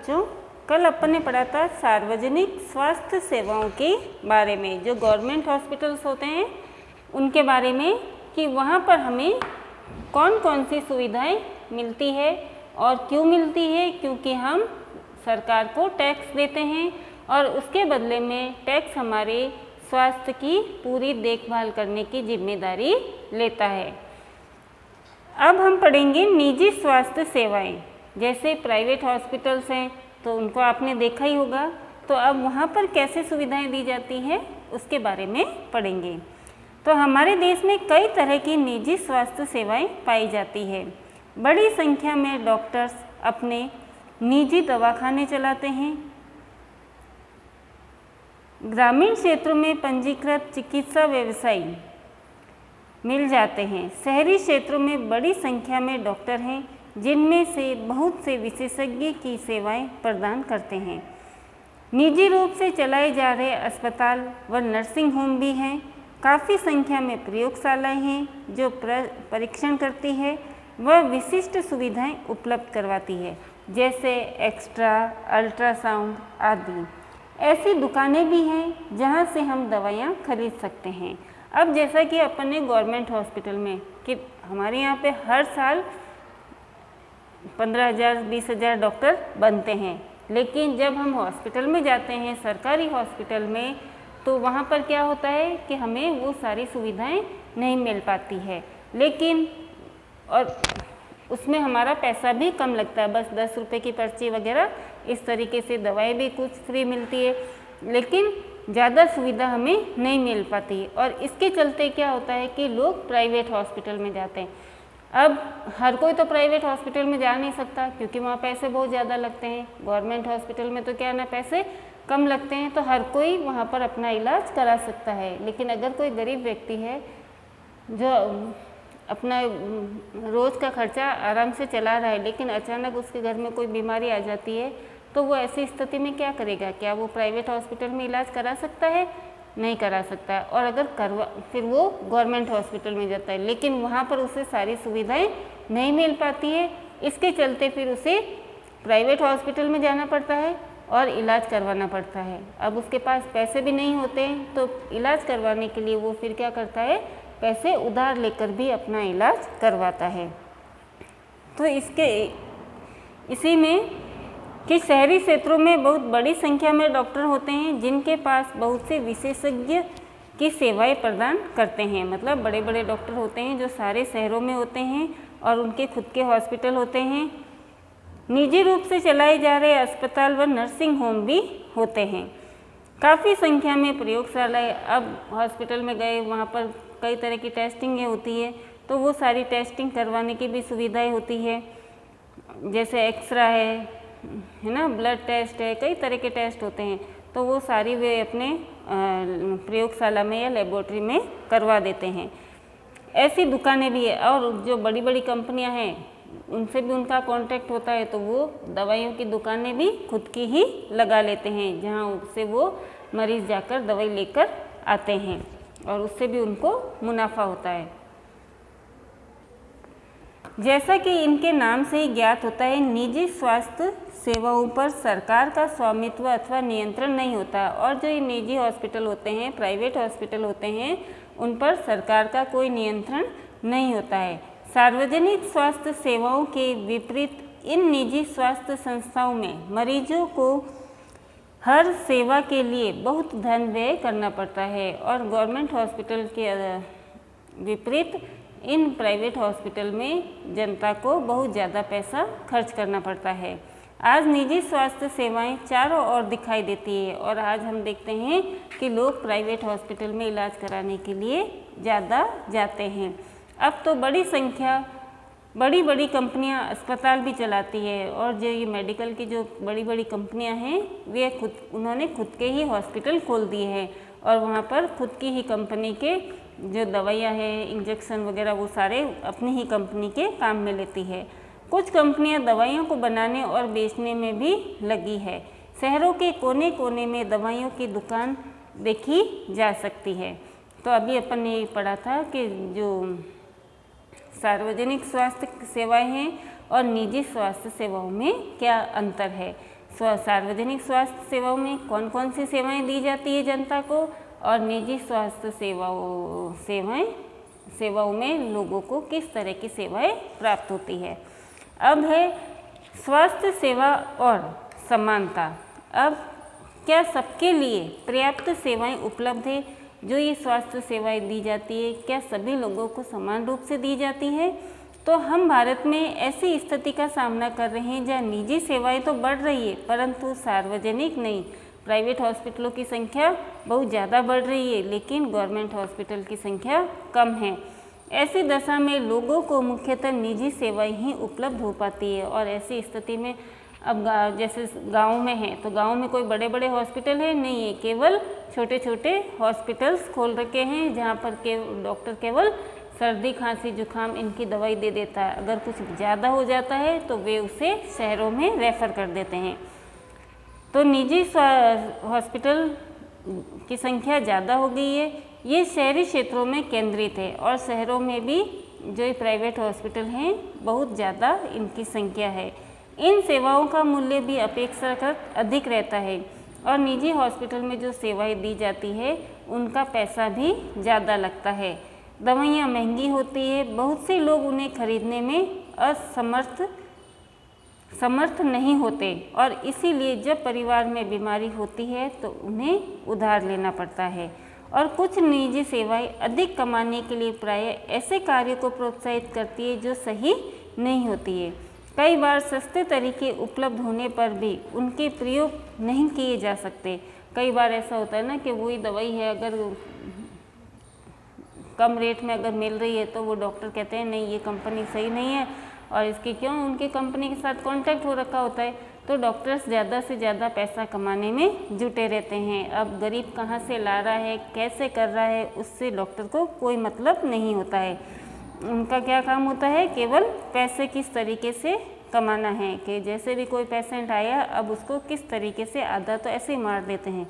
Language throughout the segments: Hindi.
बच्चों, कल अपन ने पढ़ा था सार्वजनिक स्वास्थ्य सेवाओं के बारे में, जो गवर्नमेंट हॉस्पिटल्स होते हैं उनके बारे में, कि वहाँ पर हमें कौन कौन सी सुविधाएं मिलती है और क्यों मिलती है। क्योंकि हम सरकार को टैक्स देते हैं और उसके बदले में टैक्स हमारे स्वास्थ्य की पूरी देखभाल करने की जिम्मेदारी लेता है। अब हम पढ़ेंगे निजी स्वास्थ्य सेवाएं। जैसे प्राइवेट हॉस्पिटल्स हैं तो उनको आपने देखा ही होगा, तो अब वहाँ पर कैसे सुविधाएं दी जाती हैं उसके बारे में पढ़ेंगे। तो हमारे देश में कई तरह की निजी स्वास्थ्य सेवाएं पाई जाती है। बड़ी संख्या में डॉक्टर्स अपने निजी दवाखाने चलाते हैं। ग्रामीण क्षेत्रों में पंजीकृत चिकित्सा व्यवसायी मिल जाते हैं। शहरी क्षेत्रों में बड़ी संख्या में डॉक्टर हैं, जिनमें से बहुत से विशेषज्ञ की सेवाएं प्रदान करते हैं। निजी रूप से चलाए जा रहे अस्पताल व नर्सिंग होम भी हैं। काफ़ी संख्या में प्रयोगशालाएं हैं जो परीक्षण करती है व विशिष्ट सुविधाएं उपलब्ध करवाती है, जैसे एक्सरा, अल्ट्रासाउंड आदि। ऐसी दुकानें भी हैं जहां से हम दवाइयां खरीद सकते हैं। अब जैसा कि अपन ने गवर्नमेंट हॉस्पिटल में कि हमारे यहाँ पे हर साल 15,000 20,000 डॉक्टर बनते हैं, लेकिन जब हम हॉस्पिटल में जाते हैं, सरकारी हॉस्पिटल में, तो वहाँ पर क्या होता है कि हमें वो सारी सुविधाएं नहीं मिल पाती है। लेकिन और उसमें हमारा पैसा भी कम लगता है, बस 10 रुपये की पर्ची वगैरह, इस तरीके से दवाई भी कुछ फ्री मिलती है, लेकिन ज़्यादा सुविधा हमें नहीं मिल पाती। और इसके चलते क्या होता है कि लोग प्राइवेट हॉस्पिटल में जाते हैं। अब हर कोई तो प्राइवेट हॉस्पिटल में जा नहीं सकता, क्योंकि वहाँ पैसे बहुत ज़्यादा लगते हैं। गवर्नमेंट हॉस्पिटल में तो क्या ना, पैसे कम लगते हैं, तो हर कोई वहाँ पर अपना इलाज करा सकता है। लेकिन अगर कोई गरीब व्यक्ति है जो अपना रोज़ का खर्चा आराम से चला रहा है, लेकिन अचानक उसके घर में कोई बीमारी आ जाती है, तो वो ऐसी स्थिति में क्या करेगा? क्या वो प्राइवेट हॉस्पिटल में इलाज करा सकता है? नहीं करा सकता है। और अगर फिर वो गवर्नमेंट हॉस्पिटल में जाता है, लेकिन वहाँ पर उसे सारी सुविधाएं नहीं मिल पाती है। इसके चलते फिर उसे प्राइवेट हॉस्पिटल में जाना पड़ता है और इलाज करवाना पड़ता है। अब उसके पास पैसे भी नहीं होते हैं, तो इलाज करवाने के लिए वो फिर क्या करता है, पैसे उधार लेकर भी अपना इलाज करवाता है। तो इसी में कि शहरी क्षेत्रों में बहुत बड़ी संख्या में डॉक्टर होते हैं, जिनके पास बहुत से विशेषज्ञ की सेवाएं प्रदान करते हैं। मतलब बड़े बड़े डॉक्टर होते हैं जो सारे शहरों में होते हैं और उनके खुद के हॉस्पिटल होते हैं। निजी रूप से चलाए जा रहे अस्पताल व नर्सिंग होम भी होते हैं। काफ़ी संख्या में प्रयोगशालाएं, अब हॉस्पिटल में गए, वहाँ पर कई तरह की टेस्टिंगें होती है, तो वो सारी टेस्टिंग करवाने की भी सुविधाएं होती है। जैसे एक्सरा है ना, ब्लड टेस्ट है, कई तरह के टेस्ट होते हैं, तो वो सारी वे अपने प्रयोगशाला में या लेबोरेटरी में करवा देते हैं। ऐसी दुकानें भी है, और जो बड़ी बड़ी कंपनियां हैं उनसे भी उनका कांटेक्ट होता है, तो वो दवाइयों की दुकानें भी खुद की ही लगा लेते हैं, जहां उससे वो मरीज़ जाकर दवाई लेकर आते हैं और उससे भी उनको मुनाफा होता है। जैसा कि इनके नाम से ही ज्ञात होता है, निजी स्वास्थ्य सेवाओं पर सरकार का स्वामित्व अथवा नियंत्रण नहीं होता, और जो ये निजी हॉस्पिटल होते हैं, प्राइवेट हॉस्पिटल होते हैं, उन पर सरकार का कोई नियंत्रण नहीं होता है। सार्वजनिक स्वास्थ्य सेवाओं के विपरीत इन निजी स्वास्थ्य संस्थाओं में मरीजों को हर सेवा के लिए बहुत धन व्यय करना पड़ता है, और गवर्नमेंट हॉस्पिटल के विपरीत इन प्राइवेट हॉस्पिटल में जनता को बहुत ज़्यादा पैसा खर्च करना पड़ता है। आज निजी स्वास्थ्य सेवाएं चारों ओर दिखाई देती है, और आज हम देखते हैं कि लोग प्राइवेट हॉस्पिटल में इलाज कराने के लिए ज़्यादा जाते हैं। अब तो बड़ी बड़ी कंपनियां अस्पताल भी चलाती है, और जो ये मेडिकल की जो बड़ी बड़ी कंपनियां हैं, वे उन्होंने खुद के ही हॉस्पिटल खोल दिए हैं, और वहाँ पर खुद की ही कंपनी के जो दवाइयाँ हैं, इंजेक्शन वगैरह, वो सारे अपनी ही कंपनी के काम में लेती है। कुछ कंपनियां दवाइयों को बनाने और बेचने में भी लगी है। शहरों के कोने कोने में दवाइयों की दुकान देखी जा सकती है। तो अभी अपन ने ये पढ़ा था कि जो सार्वजनिक स्वास्थ्य सेवाएं हैं और निजी स्वास्थ्य सेवाओं में क्या अंतर है। सार्वजनिक स्वास्थ्य सेवाओं में कौन कौन सी सेवाएं दी जाती है जनता को, और निजी स्वास्थ्य सेवाओं में लोगों को किस तरह की सेवाएं प्राप्त होती है। अब है स्वास्थ्य सेवा और समानता। अब क्या सबके लिए पर्याप्त सेवाएं उपलब्ध है? जो ये स्वास्थ्य सेवाएं दी जाती है क्या सभी लोगों को समान रूप से दी जाती है? तो हम भारत में ऐसी स्थिति का सामना कर रहे हैं जहाँ निजी सेवाएं तो बढ़ रही है परंतु सार्वजनिक नहीं, प्राइवेट हॉस्पिटलों की संख्या बहुत ज़्यादा बढ़ रही है लेकिन गवर्नमेंट हॉस्पिटल की संख्या कम है। ऐसी दशा में लोगों को मुख्यतः निजी सेवाएं ही उपलब्ध हो पाती है। और ऐसी स्थिति में अब जैसे गाँव में है तो गाँव में कोई बड़े बड़े हॉस्पिटल है नहीं है, केवल छोटे छोटे हॉस्पिटल्स खोल रखे हैं जहाँ पर डॉक्टर केवल सर्दी खांसी जुकाम इनकी दवाई दे देता है। अगर कुछ ज़्यादा हो जाता है तो वे उसे शहरों में रेफ़र कर देते हैं। तो निजी हॉस्पिटल की संख्या ज़्यादा हो गई है। ये शहरी क्षेत्रों में केंद्रित है और शहरों में भी जो प्राइवेट हॉस्पिटल हैं बहुत ज़्यादा इनकी संख्या है। इन सेवाओं का मूल्य भी अपेक्षाकृत अधिक रहता है और निजी हॉस्पिटल में जो सेवाएं दी जाती है उनका पैसा भी ज़्यादा लगता है। दवाइयाँ महंगी होती है, बहुत से लोग उन्हें खरीदने में समर्थ नहीं होते और इसीलिए जब परिवार में बीमारी होती है तो उन्हें उधार लेना पड़ता है। और कुछ निजी सेवाएं अधिक कमाने के लिए प्रायः ऐसे कार्यों को प्रोत्साहित करती है जो सही नहीं होती है। कई बार सस्ते तरीके उपलब्ध होने पर भी उनके प्रयोग नहीं किए जा सकते। कई बार ऐसा होता है ना कि वही दवाई है अगर कम रेट में अगर मिल रही है तो वो डॉक्टर कहते हैं नहीं ये कंपनी सही नहीं है और इसके क्यों उनकी कंपनी के साथ कॉन्टैक्ट हो रखा होता है तो डॉक्टर्स ज़्यादा से ज़्यादा पैसा कमाने में जुटे रहते हैं। अब गरीब कहाँ से ला रहा है कैसे कर रहा है उससे डॉक्टर को कोई मतलब नहीं होता है। उनका क्या काम होता है केवल पैसे किस तरीके से कमाना है कि जैसे भी कोई पेशेंट आया अब उसको किस तरीके से आधा तो ऐसे ही मार देते हैं।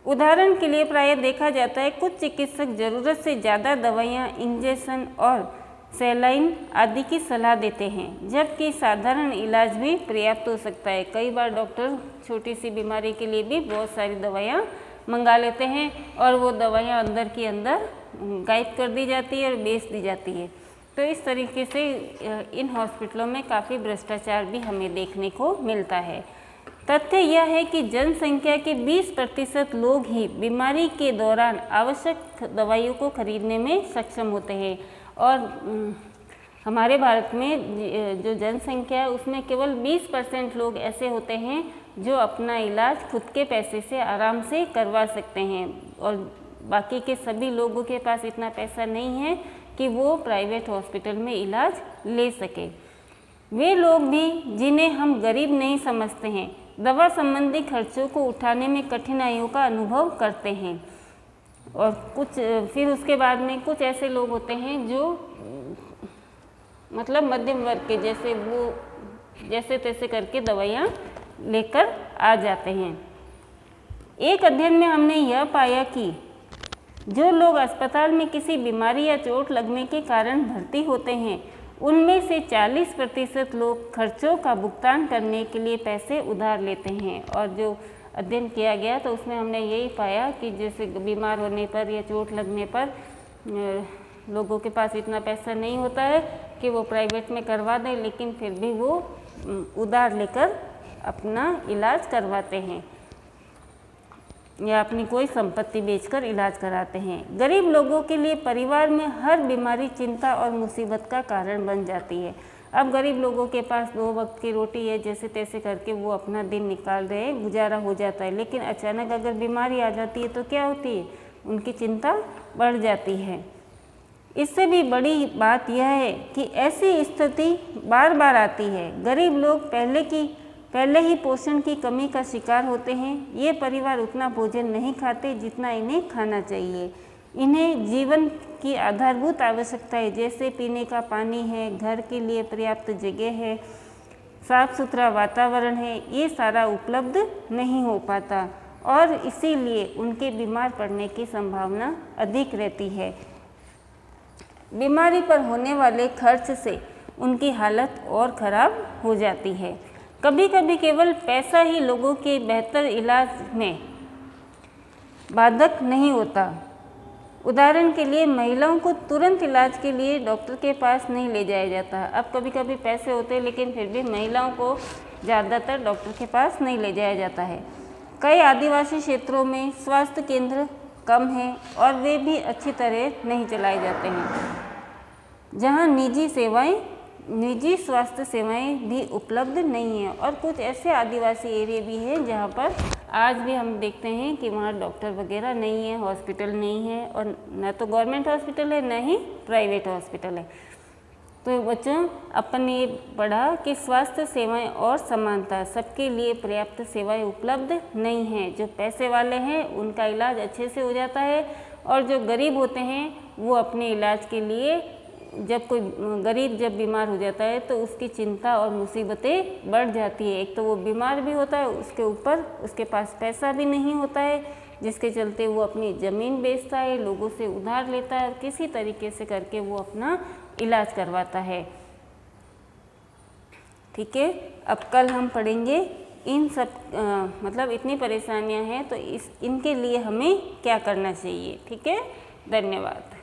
उदाहरण के लिए प्रायः देखा जाता है कुछ चिकित्सक ज़रूरत से ज़्यादा दवाइयाँ इंजेक्शन और सैलाइन आदि की सलाह देते हैं जबकि साधारण इलाज भी पर्याप्त हो सकता है। कई बार डॉक्टर छोटी सी बीमारी के लिए भी बहुत सारी दवाइयाँ मंगा लेते हैं और वो दवाइयाँ अंदर की अंदर गायब कर दी जाती है और बेच दी जाती है। तो इस तरीके से इन हॉस्पिटलों में काफ़ी भ्रष्टाचार भी हमें देखने को मिलता है। तथ्य यह है कि जनसंख्या के 20% लोग ही बीमारी के दौरान आवश्यक दवाइयों को खरीदने में सक्षम होते हैं और हमारे भारत में जो जनसंख्या है उसमें केवल 20% लोग ऐसे होते हैं जो अपना इलाज खुद के पैसे से आराम से करवा सकते हैं और बाकी के सभी लोगों के पास इतना पैसा नहीं है कि वो प्राइवेट हॉस्पिटल में इलाज ले सके। वे लोग भी जिन्हें हम गरीब नहीं समझते हैं दवा संबंधी खर्चों को उठाने में कठिनाइयों का अनुभव करते हैं। और फिर उसके बाद में कुछ ऐसे लोग होते हैं जो मतलब मध्यम वर्ग के जैसे वो जैसे तैसे करके दवाइयाँ लेकर आ जाते हैं। एक अध्ययन में हमने यह पाया कि जो लोग अस्पताल में किसी बीमारी या चोट लगने के कारण भर्ती होते हैं उनमें से 40% लोग खर्चों का भुगतान करने के लिए पैसे उधार लेते हैं। और जो अध्ययन किया गया तो उसमें हमने यही पाया कि जैसे बीमार होने पर या चोट लगने पर लोगों के पास इतना पैसा नहीं होता है कि वो प्राइवेट में करवा दें लेकिन फिर भी वो उधार लेकर अपना इलाज करवाते हैं या अपनी कोई संपत्ति बेचकर इलाज कराते हैं। गरीब लोगों के लिए परिवार में हर बीमारी चिंता और मुसीबत का कारण बन जाती है। अब गरीब लोगों के पास 2 वक्त की रोटी है जैसे तैसे करके वो अपना दिन निकाल रहे हैं, गुजारा हो जाता है। लेकिन अचानक अगर बीमारी आ जाती है तो क्या होती है उनकी चिंता बढ़ जाती है। इससे भी बड़ी बात यह है कि ऐसी स्थिति बार बार आती है। गरीब लोग पहले ही पोषण की कमी का शिकार होते हैं। ये परिवार उतना भोजन नहीं खाते जितना इन्हें खाना चाहिए। इन्हें जीवन की आधारभूत आवश्यकताएं जैसे पीने का पानी है, घर के लिए पर्याप्त जगह है, साफ सुथरा वातावरण है, ये सारा उपलब्ध नहीं हो पाता और इसीलिए उनके बीमार पड़ने की संभावना अधिक रहती है। बीमारी पर होने वाले खर्च से उनकी हालत और ख़राब हो जाती है। कभी कभी केवल पैसा ही लोगों के बेहतर इलाज में बाधक नहीं होता। उदाहरण के लिए महिलाओं को तुरंत इलाज के लिए डॉक्टर के पास नहीं ले जाया जाता। अब कभी कभी पैसे होते हैं लेकिन फिर भी महिलाओं को ज़्यादातर डॉक्टर के पास नहीं ले जाया जाता है। कई आदिवासी क्षेत्रों में स्वास्थ्य केंद्र कम हैं और वे भी अच्छी तरह नहीं चलाए जाते हैं, जहां निजी स्वास्थ्य सेवाएं भी उपलब्ध नहीं हैं। और कुछ ऐसे आदिवासी एरिया भी हैं जहां पर आज भी हम देखते हैं कि वहाँ डॉक्टर वगैरह नहीं है, हॉस्पिटल नहीं है, और न तो गवर्नमेंट हॉस्पिटल है न ही प्राइवेट हॉस्पिटल है। तो बच्चों, अपन ने ये पढ़ा कि स्वास्थ्य सेवाएं और समानता, सबके लिए पर्याप्त सेवाएं उपलब्ध नहीं हैं। जो पैसे वाले हैं उनका इलाज अच्छे से हो जाता है, और जो गरीब होते हैं वो अपने इलाज के लिए, जब कोई गरीब जब बीमार हो जाता है तो उसकी चिंता और मुसीबतें बढ़ जाती है। एक तो वो बीमार भी होता है, उसके ऊपर उसके पास पैसा भी नहीं होता है, जिसके चलते वो अपनी ज़मीन बेचता है, लोगों से उधार लेता है, और किसी तरीके से करके वो अपना इलाज करवाता है। ठीक है, अब कल हम पढ़ेंगे इन सब मतलब इतनी परेशानियां हैं तो इनके लिए हमें क्या करना चाहिए। ठीक है, धन्यवाद।